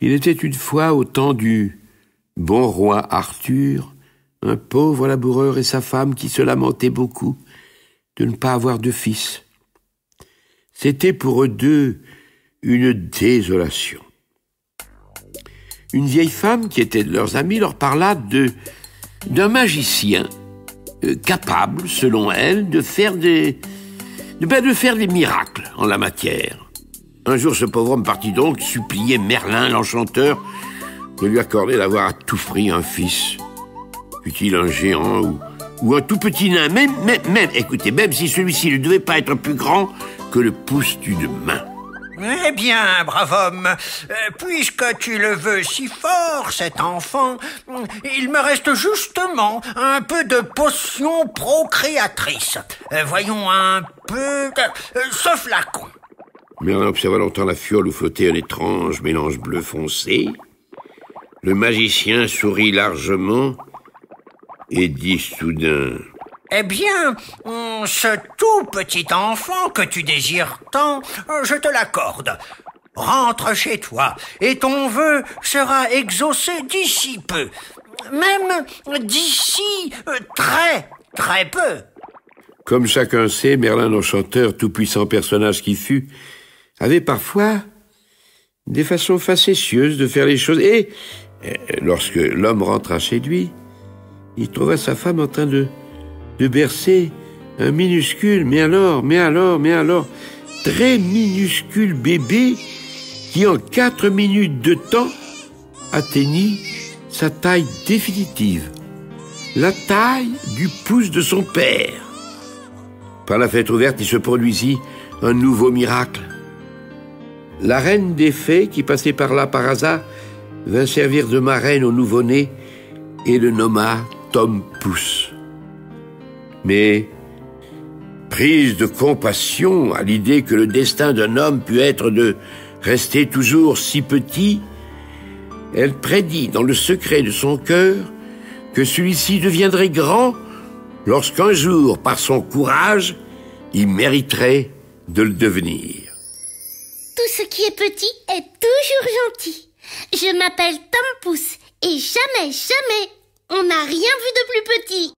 Il était une fois, au temps du bon roi Arthur, un pauvre laboureur et sa femme qui se lamentaient beaucoup de ne pas avoir de fils. C'était pour eux deux une désolation. Une vieille femme qui était de leurs amis leur parla d'un magicien capable, selon elle, de faire des miracles en la matière. Un jour, ce pauvre homme partit donc supplier Merlin, l'enchanteur, de lui accorder d'avoir à tout prix un fils. Fût-il un géant ou un tout petit nain, écoutez, même si celui-ci ne devait pas être plus grand que le pouce d'une main. Eh bien, brave homme, puisque tu le veux si fort, cet enfant, il me reste justement un peu de potion procréatrice. Voyons un peu... ce flacon. Merlin observa longtemps la fiole où flottait un étrange mélange bleu foncé. Le magicien sourit largement et dit soudain... Eh bien, ce tout petit enfant que tu désires tant, je te l'accorde. Rentre chez toi, et ton vœu sera exaucé d'ici peu. Même d'ici très peu. Comme chacun sait, Merlin l'enchanteur, tout-puissant personnage qui fut, avait parfois des façons facétieuses de faire les choses. Et lorsque l'homme rentra chez lui, il trouva sa femme en train de bercer un minuscule, mais alors, très minuscule bébé qui, en 4 minutes de temps, atteignit sa taille définitive, la taille du pouce de son père. Par la fenêtre ouverte, il se produisit un nouveau miracle. La reine des fées, qui passait par là par hasard, vint servir de marraine au nouveau-né et le nomma Tom Pouce. Mais, prise de compassion à l'idée que le destin d'un homme pût être de rester toujours si petit, elle prédit dans le secret de son cœur que celui-ci deviendrait grand lorsqu'un jour, par son courage, il mériterait de le devenir. Tout ce qui est petit est toujours gentil. Je m'appelle Tom Pouce et jamais, on n'a rien vu de plus petit.